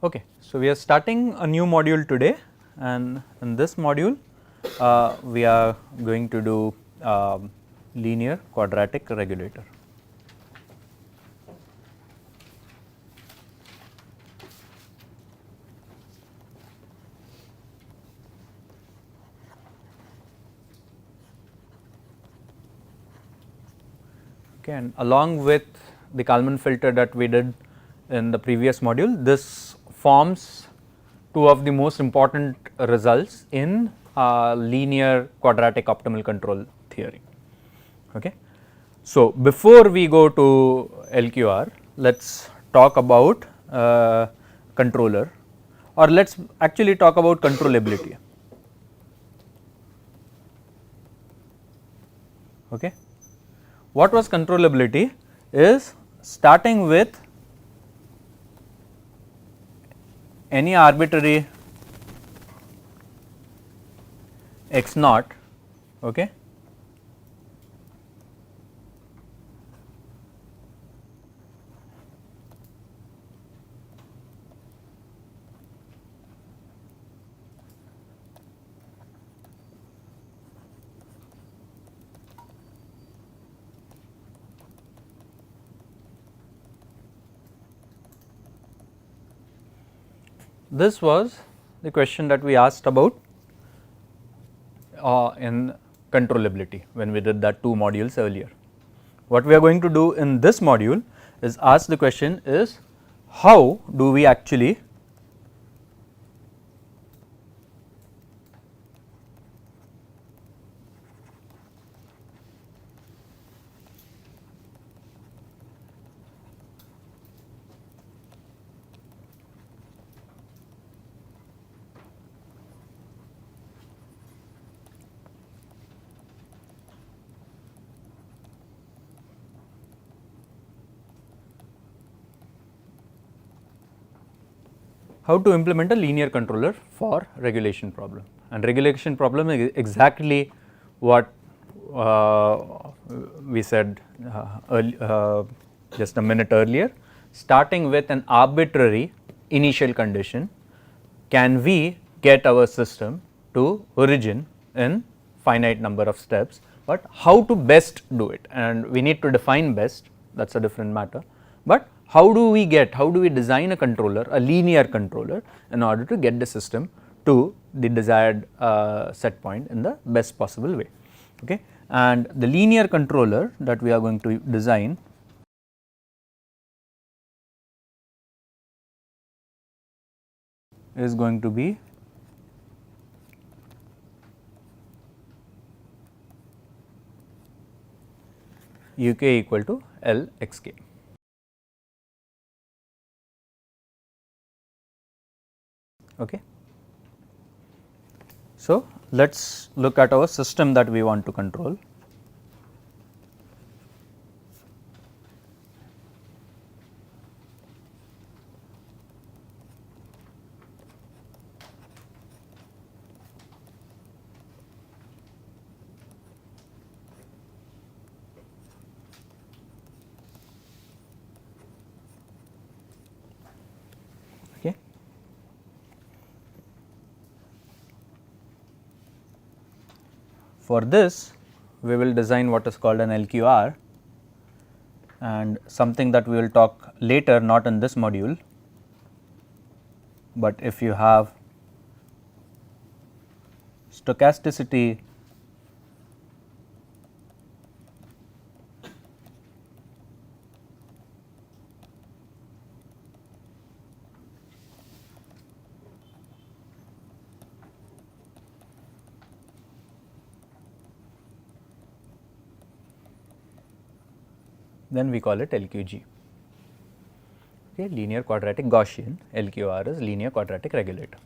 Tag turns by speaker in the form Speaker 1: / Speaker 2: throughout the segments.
Speaker 1: Okay, so we are starting a new module today, and in this module we are going to do linear quadratic regulator. Okay, and along with the Kalman filter that we did in the previous module, this forms two of the most important results in linear quadratic optimal control theory. Okay. So, before we go to LQR, let us talk about controller, or let us actually talk about controllability. Okay. What was controllability is starting with any arbitrary x naught. Okay. This was the question that we asked about in controllability when we did that 2 modules earlier. What we are going to do in this module is ask the question is how do we actually how to implement a linear controller for regulation problem, and regulation problem is exactly what we said just a minute earlier. Starting with an arbitrary initial condition, can we get our system to origin in finite number of steps, but how to best do it, and we need to define best, that is a different matter, but how do we design a controller, a linear controller, in order to get the system to the desired set point in the best possible way. Okay. And the linear controller that we are going to design is going to be uk equal to L x k. Okay. So, let us look at our system that we want to control. Okay. For this, we will design what is called an LQR, and something that we will talk later, not in this module, but if you have stochasticity then we call it LQG. Okay, linear quadratic Gaussian. LQR is linear quadratic regulator.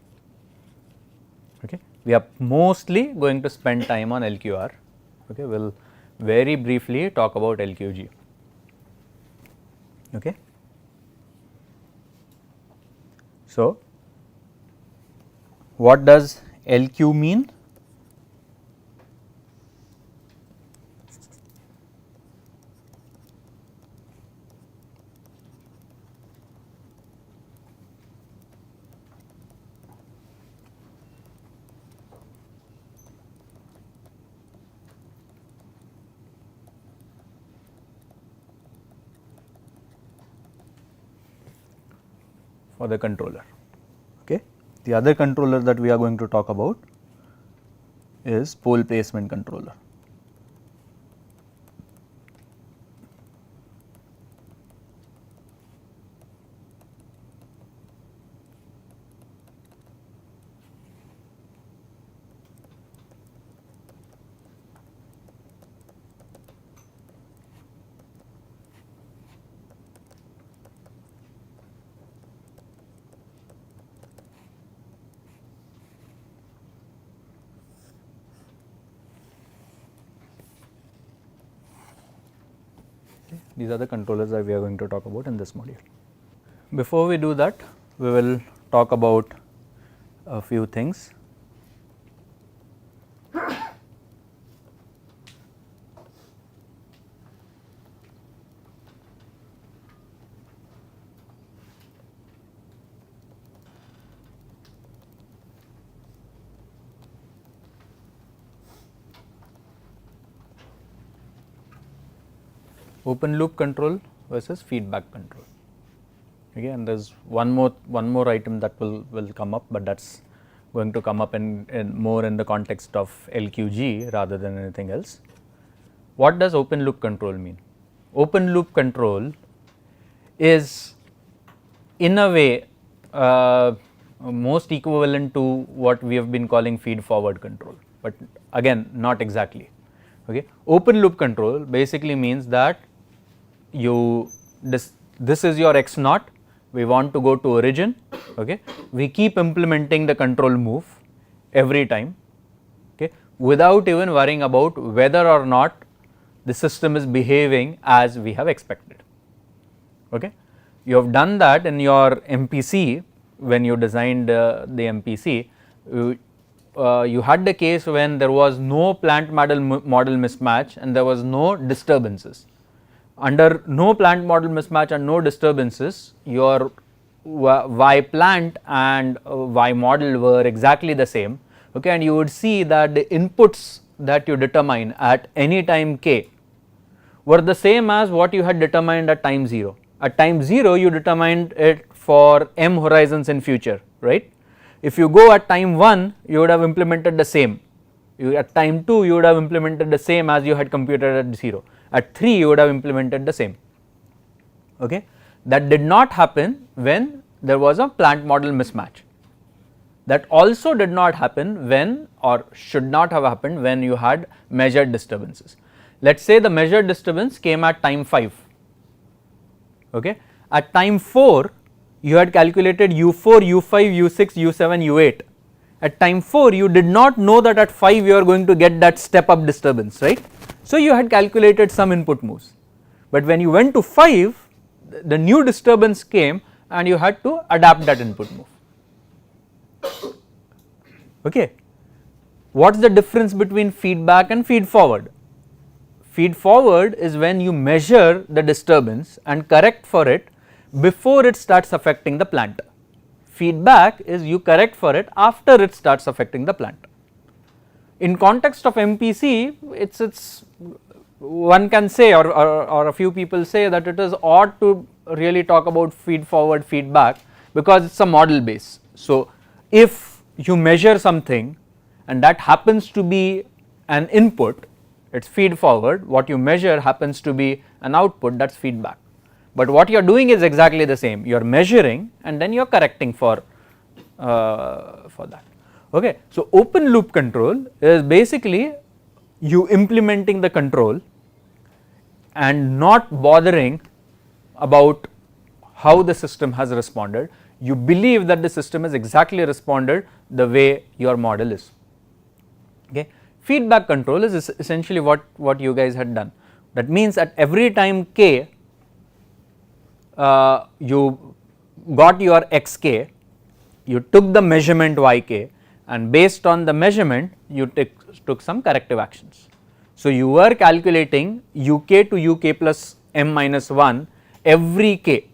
Speaker 1: Okay. We are mostly going to spend time on LQR. Okay. We will very briefly talk about LQG. Okay. So, what does LQ mean? for the controller. Okay. The other controller that we are going to talk about is pole placement controller. These are the controllers that we are going to talk about in this module. Before we do that, we will talk about a few things. Open loop control versus feedback control. Okay, and there is one more item that will come up, but that is going to come up in more in the context of LQG rather than anything else. What does open loop control mean? Open loop control is in a way most equivalent to what we have been calling feed forward control, but again not exactly. Okay. Open loop control basically means that this is your x naught, we want to go to origin, okay. We keep implementing the control move every time, okay, without even worrying about whether or not the system is behaving as we have expected. Okay. You have done that in your MPC when you designed the MPC. You had the case when there was no plant model mismatch and there was no disturbances. Under no plant model mismatch and no disturbances, your y plant and y model were exactly the same, okay, and you would see that the inputs that you determine at any time k were the same as what you had determined at time 0. At time 0 you determined it for m horizons in future, right. If you go at time 1 you would have implemented the same, at time 2 you would have implemented the same as you had computed at 0, at 3 you would have implemented the same. Okay. That did not happen when there was a plant model mismatch. That also did not happen when, or should not have happened when you had measured disturbances. Let us say the measured disturbance came at time 5, okay. At time 4 you had calculated u4, u5, u6, u7, u8. At time 4 you did not know that at 5 you are going to get that step up disturbance, right. So you had calculated some input moves, but when you went to 5 the new disturbance came and you had to adapt that input move. Okay. What is the difference between feedback and feed forward? Feed forward is when you measure the disturbance and correct for it before it starts affecting the plant. Feedback is you correct for it after it starts affecting the plant. In context of MPC, it's one can say or a few people say that it is odd to really talk about feed forward feedback because it's a model base. So if you measure something and that happens to be an input, it's feed forward. What you measure happens to be an output, that's feedback. But what you are doing is exactly the same. You are measuring and then you are correcting for that. Okay. So open loop control is basically you implementing the control and not bothering about how the system has responded. You believe that the system has exactly responded the way your model is. Okay. Feedback control is essentially what you guys had done. That means at every time k you got your xk, you took the measurement yk, and based on the measurement you took some corrective actions. So you were calculating uk to uk plus m minus 1 every k,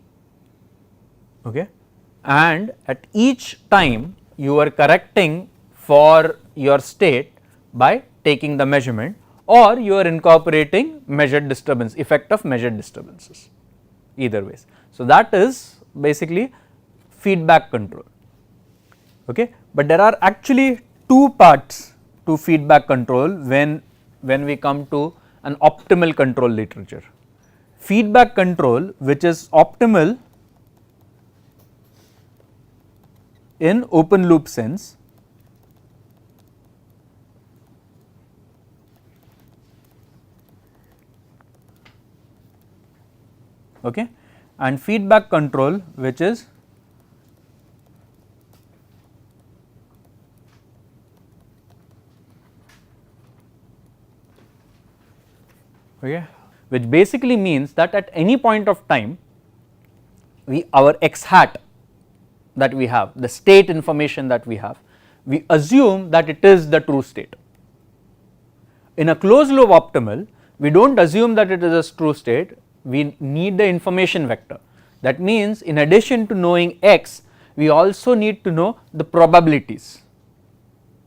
Speaker 1: okay, and at each time you were correcting for your state by taking the measurement, or you are incorporating measured disturbance, effect of measured disturbances, either ways. So that is basically feedback control. Okay. But there are actually two parts to feedback control when we come to an optimal control literature. Feedback control which is optimal in open loop sense, okay, and feedback control which is okay, which basically means that at any point of time our x hat that we have, the state information that we have, we assume that it is the true state. In a closed loop optimal, we do not assume that it is a true state, we need the information vector. That means in addition to knowing x, we also need to know the probabilities.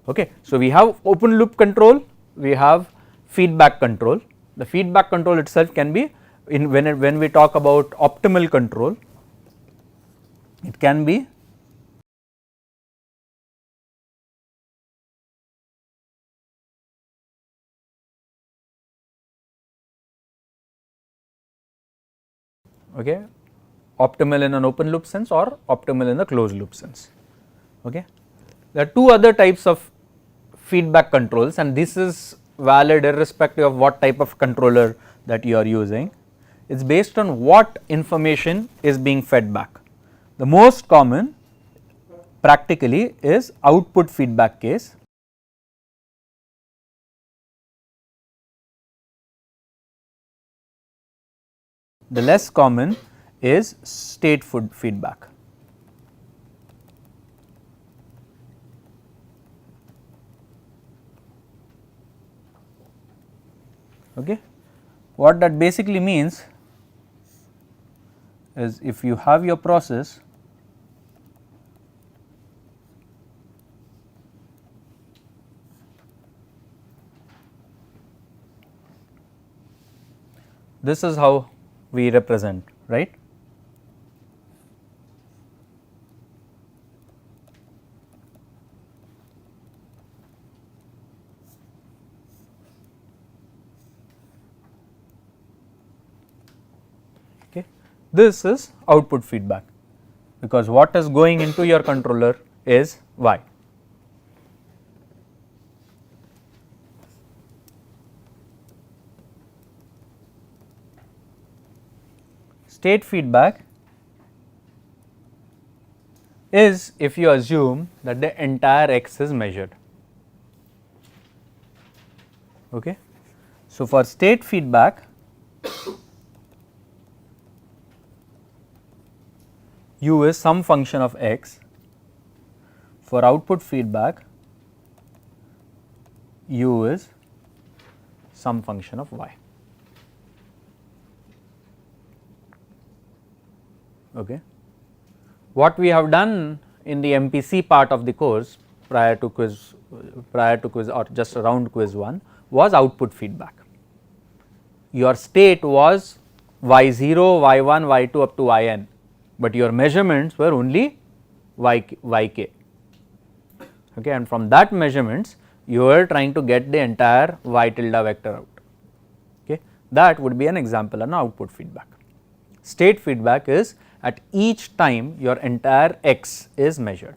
Speaker 1: Okay. So, we have open loop control, we have feedback control. The feedback control itself can be when we talk about optimal control, it can be okay, optimal in an open loop sense or optimal in the closed loop sense. Okay. There are two other types of feedback controls, and this is valid irrespective of what type of controller that you are using. It is based on what information is being fed back. The most common practically is output feedback case. The less common is state feedback. Okay. What that basically means is if you have your process this is how we represent, right. Okay. This is output feedback because what is going into your controller is y. State feedback is if you assume that the entire x is measured. Okay. So, for state feedback u is some function of x, for output feedback u is some function of y. Okay. What we have done in the MPC part of the course prior to quiz or just around quiz 1 was output feedback. Your state was y0, y1, y2 up to yn, but your measurements were only yk. Okay, and from that measurements you are trying to get the entire y tilde vector out. Okay, that would be an example of an output feedback. State feedback is at each time your entire x is measured.